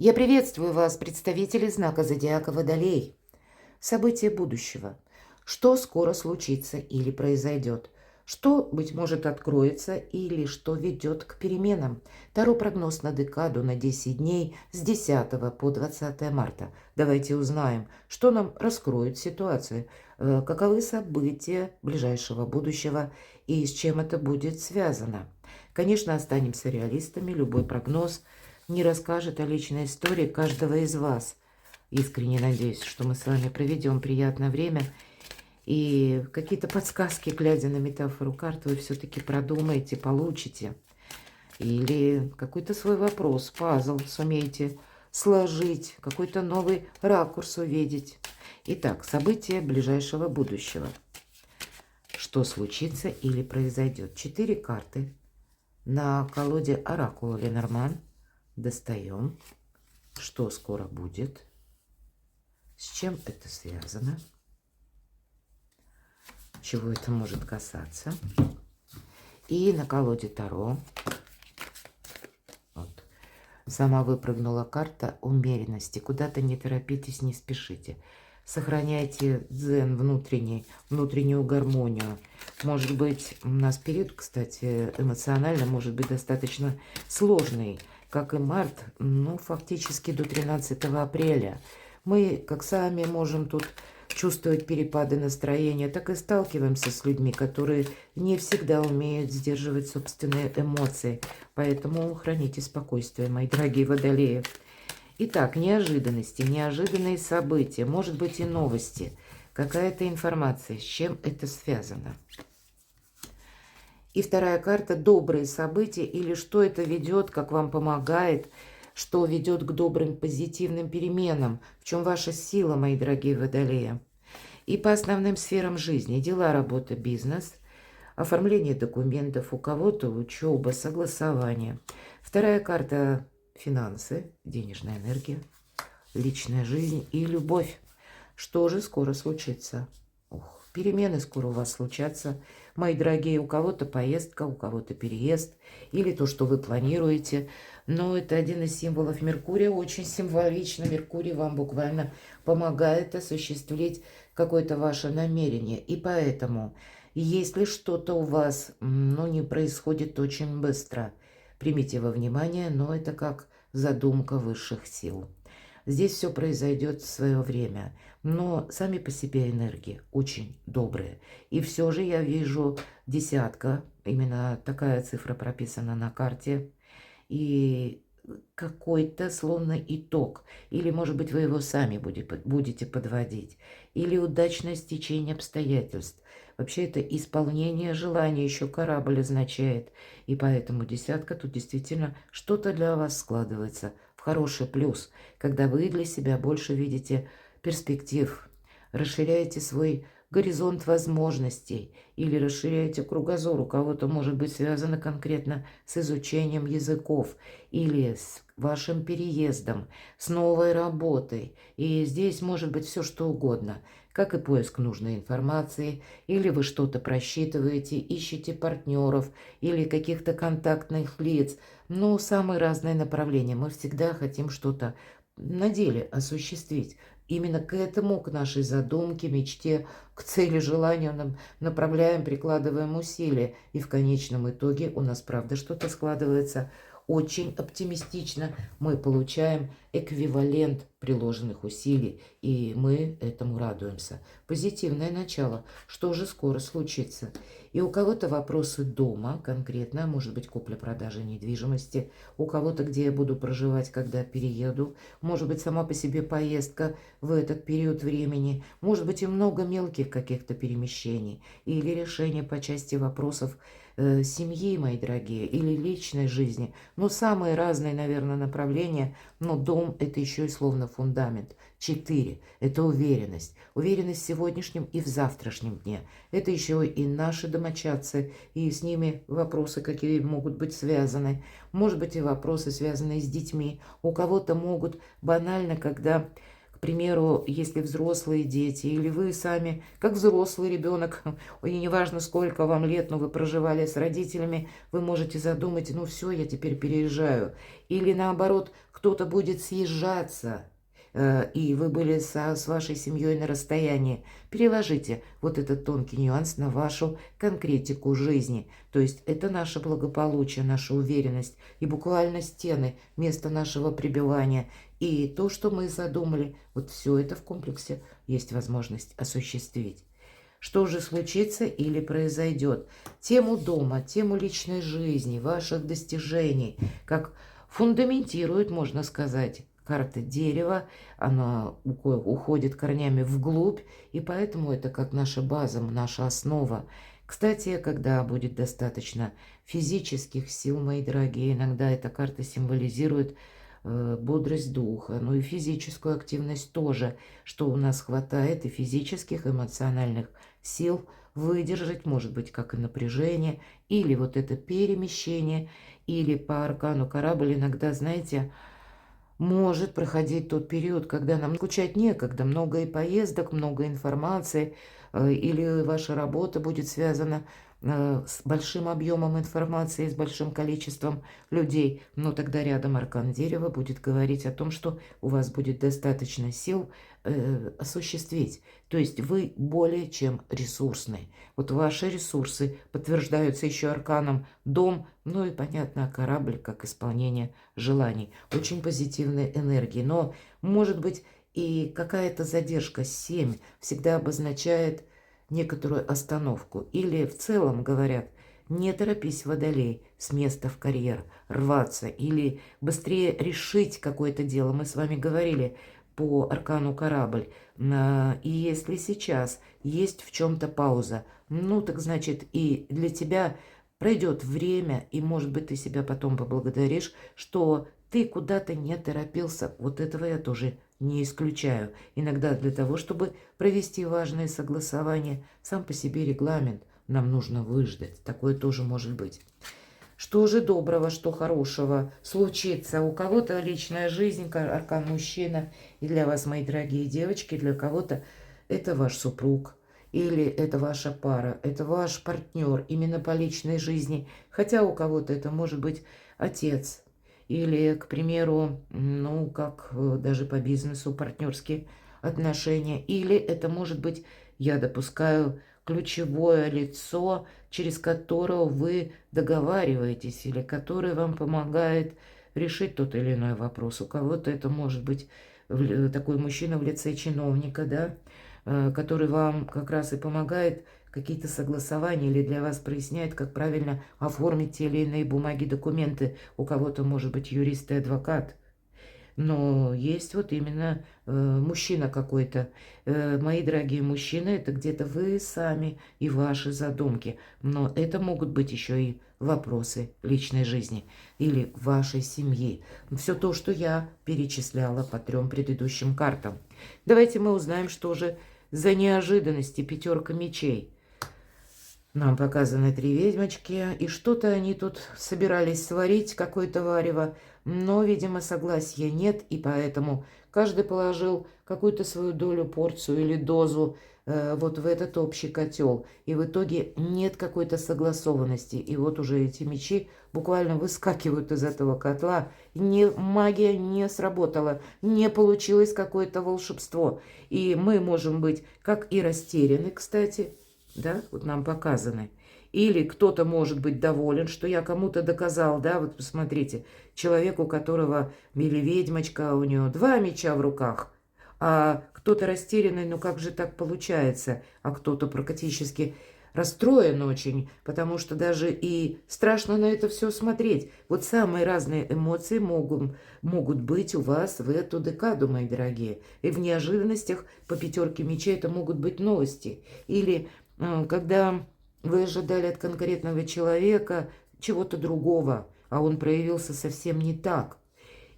Я приветствую вас, представители знака зодиака Водолей. События будущего. Что скоро случится или произойдет? Что, быть может, откроется или что ведет к переменам? Таро прогноз на декаду на 10 дней с 10 по 20 марта. Давайте узнаем, что нам раскроет ситуацию, каковы события ближайшего будущего и с чем это будет связано. Конечно, останемся реалистами, любой прогноз не расскажет о личной истории каждого из вас. Искренне надеюсь, что мы с вами проведем приятное время. И какие-то подсказки, глядя на метафору карт, вы все-таки продумаете, получите. Или какой-то свой вопрос, пазл сумеете сложить, какой-то новый ракурс увидеть. Итак, события ближайшего будущего. Что случится или произойдет? 4 карты на колоде Оракула Ленорман. Достаем. Что скоро будет? С чем это связано? Чего это может касаться? И на колоде Таро. Вот. Сама выпрыгнула карта умеренности. Куда-то не торопитесь, не спешите. Сохраняйте дзен внутренний, внутреннюю гармонию. Может быть, у нас период, кстати, эмоционально может быть достаточно сложный. Как и март, ну, фактически до 13 апреля. Мы, как сами, можем тут чувствовать перепады настроения, так и сталкиваемся с людьми, которые не всегда умеют сдерживать собственные эмоции. Поэтому храните спокойствие, мои дорогие водолеи. Итак, неожиданности, неожиданные события, может быть и новости, какая-то информация, с чем это связано. И вторая карта – добрые события или что это ведет, как вам помогает, что ведет к добрым позитивным переменам, в чем ваша сила, мои дорогие водолеи. И по основным сферам жизни – дела, работа, бизнес, оформление документов, у кого-то учеба, согласование. Вторая карта – финансы, денежная энергия, личная жизнь и любовь. Что же скоро случится? Ух, перемены скоро у вас случатся. Мои дорогие, у кого-то поездка, у кого-то переезд, или то, что вы планируете. Но это один из символов Меркурия, очень символично. Меркурий вам буквально помогает осуществить какое-то ваше намерение. И поэтому, если что-то у вас, ну, не происходит очень быстро, примите во внимание, но это как задумка высших сил. Здесь все произойдет в свое время, но сами по себе энергии очень добрые. И все же я вижу десятка, именно такая цифра прописана на карте, и какой-то словно итог. Или, может быть, вы его сами будете подводить. Или удачное стечение обстоятельств. Вообще это исполнение желания, еще корабль означает. И поэтому десятка тут действительно что-то для вас складывается в хороший плюс, когда вы для себя больше видите перспектив, расширяете свой горизонт возможностей или расширяете кругозор. У кого-то может быть связано конкретно с изучением языков или с вашим переездом, с новой работой. И здесь может быть все что угодно, как и поиск нужной информации, или вы что-то просчитываете, ищете партнеров или каких-то контактных лиц. Ну, самые разные направления. Мы всегда хотим что-то на деле осуществить. Именно к этому, к нашей задумке, мечте, к цели, желанию нам направляем, прикладываем усилия. И в конечном итоге у нас, правда, что-то складывается очень оптимистично. Мы получаем эквивалент приложенных усилий, и мы этому радуемся. Позитивное начало. Что же скоро случится? И у кого-то вопросы дома, конкретно, может быть, купля-продажа недвижимости, у кого-то, где я буду проживать, когда перееду, может быть, сама по себе поездка в этот период времени, может быть, и много мелких каких-то перемещений или решения по части вопросов семьи, мои дорогие, или личной жизни. Ну, самые разные, наверное, направления, но дом – это еще и словно фундамент. 4 – это уверенность. Уверенность в сегодняшнем и в завтрашнем дне. Это еще и наши домочадцы, и с ними вопросы, какие могут быть связаны. Может быть, и вопросы, связанные с детьми. У кого-то могут банально, когда примеру, если взрослые дети или вы сами, как взрослый ребенок, и неважно сколько вам лет, но вы проживали с родителями, вы можете задумать, ну все, я теперь переезжаю. Или наоборот, кто-то будет съезжаться, и вы были с вашей семьей на расстоянии. Переложите вот этот тонкий нюанс на вашу конкретику жизни. То есть это наше благополучие, наша уверенность и буквально стены, место нашего пребывания. И то, что мы задумали, вот все это в комплексе есть возможность осуществить. Что же случится или произойдет? Тему дома, тему личной жизни, ваших достижений, как фундаментирует, можно сказать, карта дерева, она уходит корнями вглубь, и поэтому это как наша база, наша основа. Кстати, когда будет достаточно физических сил, мои дорогие, иногда эта карта символизирует бодрость духа, ну и физическую активность тоже, что у нас хватает и физических, эмоциональных сил выдержать, может быть, как и напряжение, или вот это перемещение, или по аркану корабль иногда, знаете, может проходить тот период, когда нам скучать некогда, много и поездок, много информации, или ваша работа будет связана с большим объемом информации, с большим количеством людей, но тогда рядом аркан дерева будет говорить о том, что у вас будет достаточно сил осуществить. То есть вы более чем ресурсный. Вот ваши ресурсы подтверждаются еще арканом дом, ну и, понятно, корабль как исполнение желаний. Очень позитивной энергии. Но, может быть, и какая-то задержка. 7 всегда обозначает некоторую остановку. Или в целом говорят, не торопись, водолей, с места в карьер, рваться или быстрее решить какое-то дело. Мы с вами говорили по аркану корабль. И если сейчас есть в чем-то пауза, ну так значит и для тебя пройдет время, и может быть ты себя потом поблагодаришь, что ты куда-то не торопился. Вот этого я тоже не исключаю. Иногда для того, чтобы провести важное согласование, сам по себе регламент, нам нужно выждать. Такое тоже может быть. Что же доброго, что хорошего случится? У кого-то личная жизнь, аркан мужчина, и для вас, мои дорогие девочки, для кого-то это ваш супруг, или это ваша пара, это ваш партнер именно по личной жизни. Хотя у кого-то это может быть отец, или, к примеру, ну, как даже по бизнесу партнерские отношения. Или это может быть, я допускаю, ключевое лицо, через которого вы договариваетесь, или который вам помогает решить тот или иной вопрос. У кого-то это может быть такой мужчина в лице чиновника, да, который вам как раз и помогает какие-то согласования или для вас проясняет, как правильно оформить те или иные бумаги, документы. У кого-то может быть юрист и адвокат. Но есть вот именно мужчина какой-то. Мои дорогие мужчины, это где-то вы сами и ваши задумки. Но это могут быть еще и вопросы личной жизни или вашей семьи. Все то, что я перечисляла по 3 предыдущим картам. Давайте мы узнаем, что же за неожиданности 5 мечей. Нам показаны 3 ведьмочки, и что-то они тут собирались сварить, какое-то варево, но, видимо, согласия нет, и поэтому каждый положил какую-то свою долю, порцию или дозу вот в этот общий котел, и в итоге нет какой-то согласованности, и вот уже эти мечи буквально выскакивают из этого котла, магия не сработала, не получилось какое-то волшебство, и мы можем быть как и растеряны, кстати, да, вот нам показаны. Или кто-то может быть доволен, что я кому-то доказал, да, вот посмотрите, человек, у которого, или ведьмочка, у нее 2 меча в руках, а кто-то растерянный, ну как же так получается, а кто-то практически расстроен очень, потому что даже и страшно на это все смотреть. Вот самые разные эмоции могут быть у вас в эту декаду, мои дорогие. И в неожиданностях по 5 мечей это могут быть новости. Или когда вы ожидали от конкретного человека чего-то другого, а он проявился совсем не так.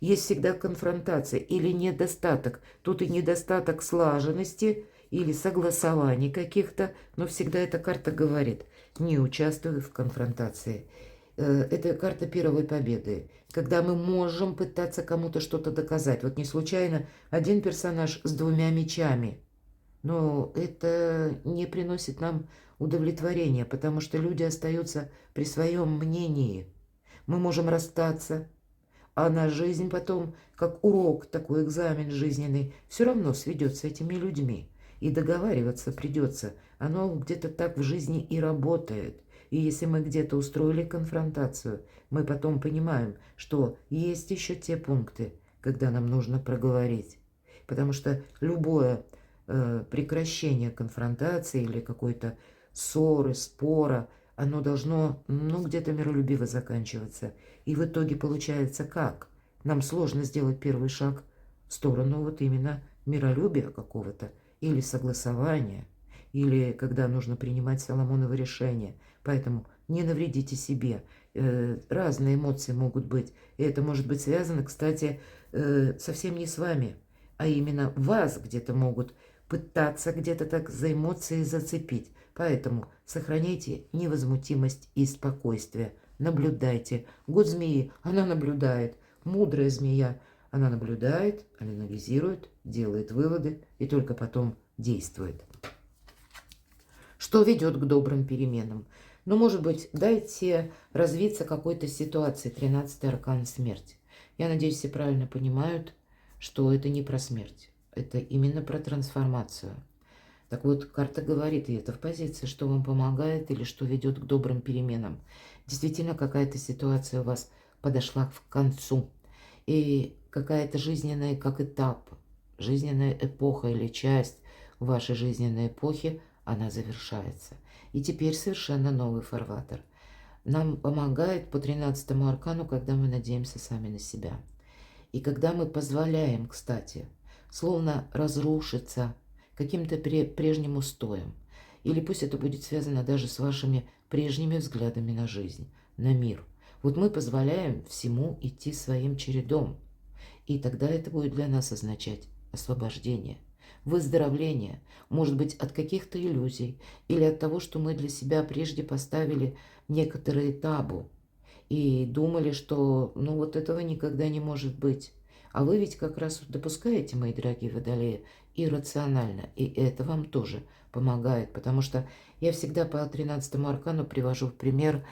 Есть всегда конфронтация или недостаток. Тут и недостаток слаженности или согласований каких-то, но всегда эта карта говорит, не участвуй в конфронтации. Это карта первой победы, когда мы можем пытаться кому-то что-то доказать. Вот не случайно один персонаж с двумя мечами, но это не приносит нам удовлетворения, потому что люди остаются при своем мнении. Мы можем расстаться, а на жизнь потом, как урок, такой экзамен жизненный, все равно сведет с этими людьми. И договариваться придется. Оно где-то так в жизни и работает. И если мы где-то устроили конфронтацию, мы потом понимаем, что есть еще те пункты, когда нам нужно проговорить. Потому что любое прекращение конфронтации или какой-то ссоры, спора, оно должно, где-то миролюбиво заканчиваться. И в итоге получается как? Нам сложно сделать первый шаг в сторону вот именно миролюбия какого-то, или согласования, или когда нужно принимать Соломоново решение. Поэтому не навредите себе. Разные эмоции могут быть. И это может быть связано, кстати, совсем не с вами, а именно вас где-то могут пытаться где-то так за эмоции зацепить. Поэтому сохраняйте невозмутимость и спокойствие. Наблюдайте. Год змеи, она наблюдает. Мудрая змея, она наблюдает, анализирует, делает выводы и только потом действует. Что ведет к добрым переменам? Ну, может быть, дайте развиться какой-то ситуации. 13-й аркан смерти. Я надеюсь, все правильно понимают, что это не про смерть. Это именно про трансформацию. Так вот, карта говорит, и это в позиции, что вам помогает или что ведет к добрым переменам. Действительно, какая-то ситуация у вас подошла к концу. И какая-то жизненная, как этап, жизненная эпоха или часть вашей жизненной эпохи, она завершается. И теперь совершенно новый фарватер. Нам помогает по 13-му аркану, когда мы надеемся сами на себя. И когда мы позволяем, кстати, словно разрушиться каким-то прежним устоем. Или пусть это будет связано даже с вашими прежними взглядами на жизнь, на мир. Вот мы позволяем всему идти своим чередом. И тогда это будет для нас означать освобождение, выздоровление, может быть, от каких-то иллюзий или от того, что мы для себя прежде поставили некоторые табу и думали, что вот этого никогда не может быть. А вы ведь как раз допускаете, мои дорогие водолеи, иррационально, и это вам тоже помогает, потому что я всегда по 13-му аркану привожу в пример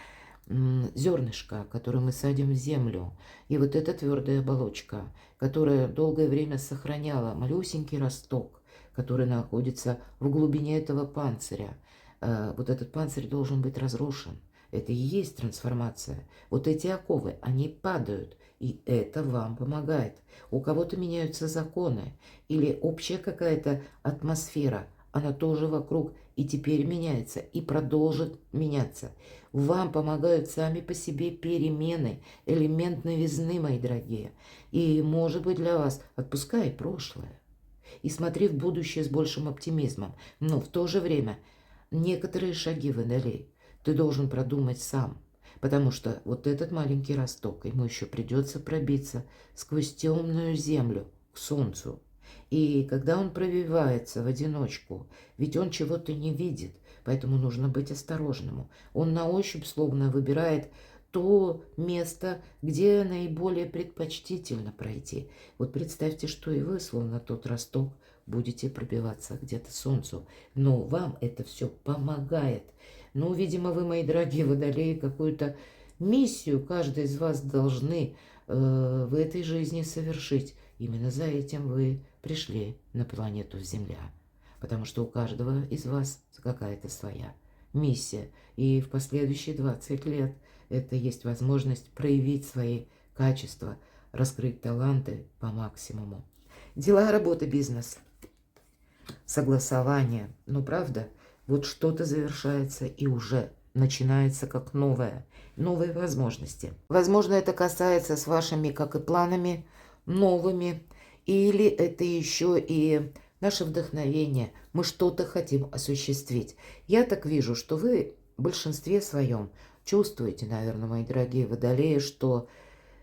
зернышко, которое мы садим в землю. И вот эта твердая оболочка, которая долгое время сохраняла малюсенький росток, который находится в глубине этого панциря. Вот этот панцирь должен быть разрушен. Это и есть трансформация. Вот эти оковы, они падают, и это вам помогает. У кого-то меняются законы или общая какая-то атмосфера, она тоже вокруг и теперь меняется, и продолжит меняться. Вам помогают сами по себе перемены, элемент новизны, мои дорогие. И, может быть, для вас отпускай прошлое и смотри в будущее с большим оптимизмом. Но в то же время некоторые шаги водолей ты должен продумать сам. Потому что вот этот маленький росток, ему еще придется пробиться сквозь темную землю к солнцу. И когда он пробивается в одиночку, ведь он чего-то не видит, поэтому нужно быть осторожным. Он на ощупь словно выбирает то место, где наиболее предпочтительно пройти. Вот представьте, что и вы, словно тот росток, будете пробиваться где-то к солнцу. Но вам это все помогает. Ну, видимо, вы, мои дорогие водолеи, какую-то миссию каждый из вас должны в этой жизни совершить. Именно за этим вы пришли на планету Земля. Потому что у каждого из вас какая-то своя миссия. И в последующие 20 лет это есть возможность проявить свои качества, раскрыть таланты по максимуму. Дела, работа, бизнес, согласование. Ну, правда, вот что-то завершается и уже начинается как новое. Новые возможности. Возможно, это касается с вашими, как и планами, новыми. Или это еще и наше вдохновение. Мы что-то хотим осуществить. Я так вижу, что вы в большинстве своем чувствуете, наверное, мои дорогие водолеи, что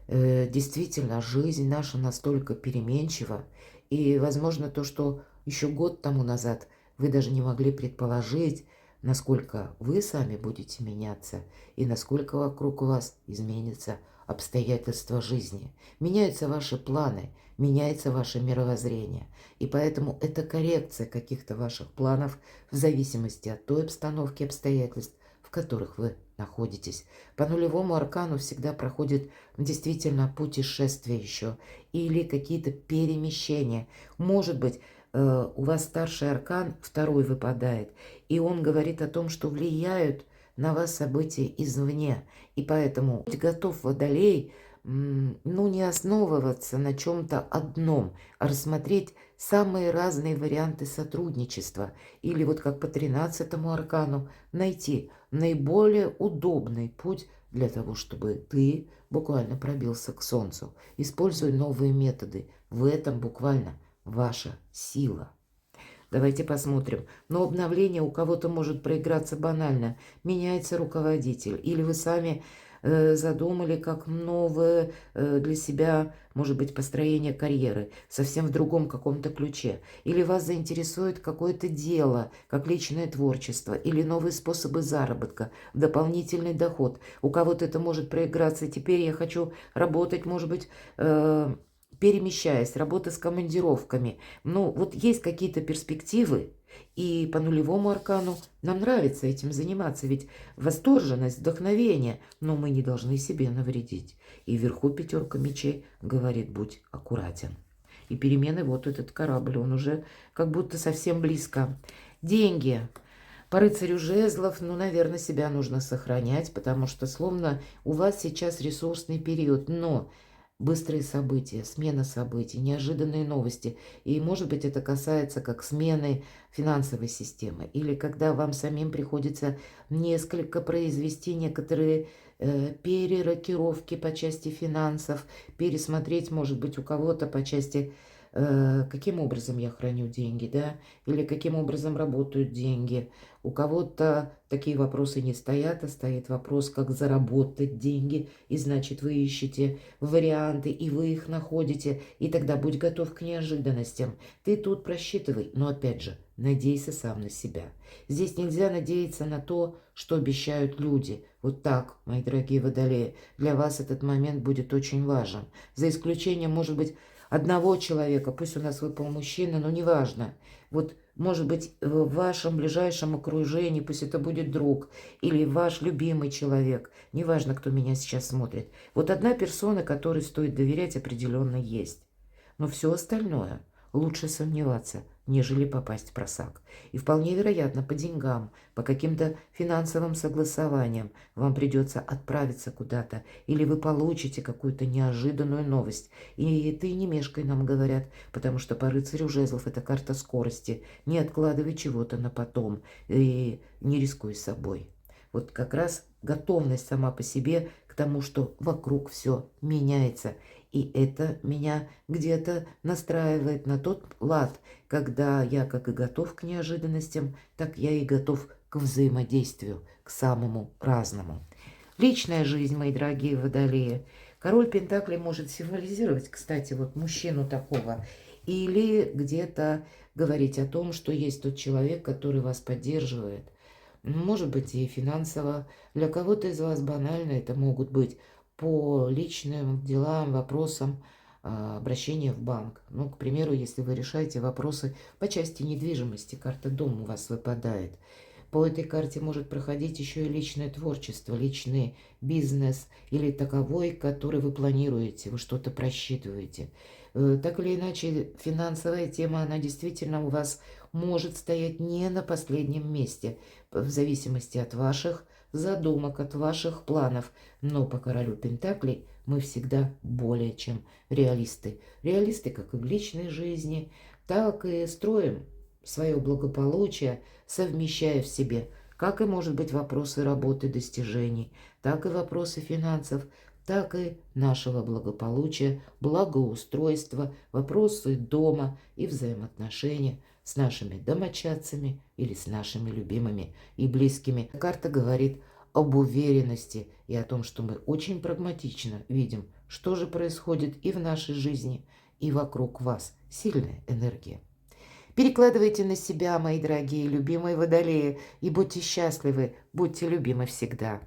действительно жизнь наша настолько переменчива. И, возможно, то, что еще год тому назад вы даже не могли предположить, насколько вы сами будете меняться и насколько вокруг вас изменятся обстоятельства жизни. Меняются ваши планы, меняется ваше мировоззрение. И поэтому это коррекция каких-то ваших планов в зависимости от той обстановки, обстоятельств, в которых вы находитесь. По нулевому аркану всегда проходит действительно путешествие еще или какие-то перемещения. Может быть, у вас старший аркан, второй выпадает, и он говорит о том, что влияют на вас события извне. И поэтому будь готов, водолей, ну, не основываться на чем-то одном, а рассмотреть самые разные варианты сотрудничества. Или вот как по 13-му аркану найти наиболее удобный путь для того, чтобы ты буквально пробился к солнцу. Используй новые методы. В этом буквально ваша сила. Давайте посмотрим. Но обновление у кого-то может проиграться банально. Меняется руководитель. Или вы сами задумали как новое для себя, может быть, построение карьеры. Совсем в другом каком-то ключе. Или вас заинтересует какое-то дело, как личное творчество. Или новые способы заработка, дополнительный доход. У кого-то это может проиграться. Теперь я хочу работать, может быть, перемещаясь, работа с командировками. Ну, вот есть какие-то перспективы, и по нулевому аркану нам нравится этим заниматься, ведь восторженность, вдохновение, но мы не должны себе навредить. И вверху 5 мечей говорит: будь аккуратен. И перемены, вот этот корабль, он уже как будто совсем близко. Деньги. По рыцарю жезлов, ну, наверное, себя нужно сохранять, потому что словно у вас сейчас ресурсный период, но быстрые события, смена событий, неожиданные новости. И, может быть, это касается как смены финансовой системы. Или когда вам самим приходится несколько произвести некоторые перерокировки по части финансов, пересмотреть, может быть, у кого-то по части каким образом я храню деньги, да, или каким образом работают деньги. У кого-то такие вопросы не стоят, а стоит вопрос, как заработать деньги, и значит, вы ищете варианты, и вы их находите, и тогда будь готов к неожиданностям. Ты тут просчитывай, но опять же, надейся сам на себя. Здесь нельзя надеяться на то, что обещают люди. Вот так, мои дорогие водолеи, для вас этот момент будет очень важен. За исключением, может быть, одного человека, пусть у нас выпал мужчина, но неважно. Вот, может быть, в вашем ближайшем окружении, пусть это будет друг или ваш любимый человек, неважно, кто меня сейчас смотрит. Вот одна персона, которой стоит доверять, определенно есть. Но все остальное лучше сомневаться, нежели попасть в просак. И вполне вероятно, по деньгам, по каким-то финансовым согласованиям вам придется отправиться куда-то, или вы получите какую-то неожиданную новость. И ты не мешкай, нам говорят, потому что по рыцарю жезлов это карта скорости. Не откладывай чего-то на потом и не рискуй собой. Вот как раз готовность сама по себе к тому, что вокруг все меняется. И это меня где-то настраивает на тот лад, когда я как и готов к неожиданностям, так я и готов к взаимодействию, к самому разному. Личная жизнь, мои дорогие водолеи. Король Пентаклей может символизировать, кстати, вот мужчину такого, или где-то говорить о том, что есть тот человек, который вас поддерживает. Может быть, и финансово. Для кого-то из вас банально это могут быть по личным делам, вопросам обращения в банк. Ну, к примеру, если вы решаете вопросы по части недвижимости, карта дом у вас выпадает. По этой карте может проходить еще и личное творчество, личный бизнес или таковой, который вы планируете, вы что-то просчитываете. Так или иначе, финансовая тема, она действительно у вас может стоять не на последнем месте, в зависимости от ваших задумок, от ваших планов. Но по королю Пентаклей мы всегда более чем реалисты. Реалисты как и в личной жизни, так и строим свое благополучие, совмещая в себе как и, может быть, вопросы работы, достижений, так и вопросы финансов, так и нашего благополучия, благоустройства, вопросы дома и взаимоотношения с нашими домочадцами или с нашими любимыми и близкими. Карта говорит об уверенности и о том, что мы очень прагматично видим, что же происходит и в нашей жизни, и вокруг вас. Сильная энергия. Перекладывайте на себя, мои дорогие, любимые водолеи, и будьте счастливы, будьте любимы всегда.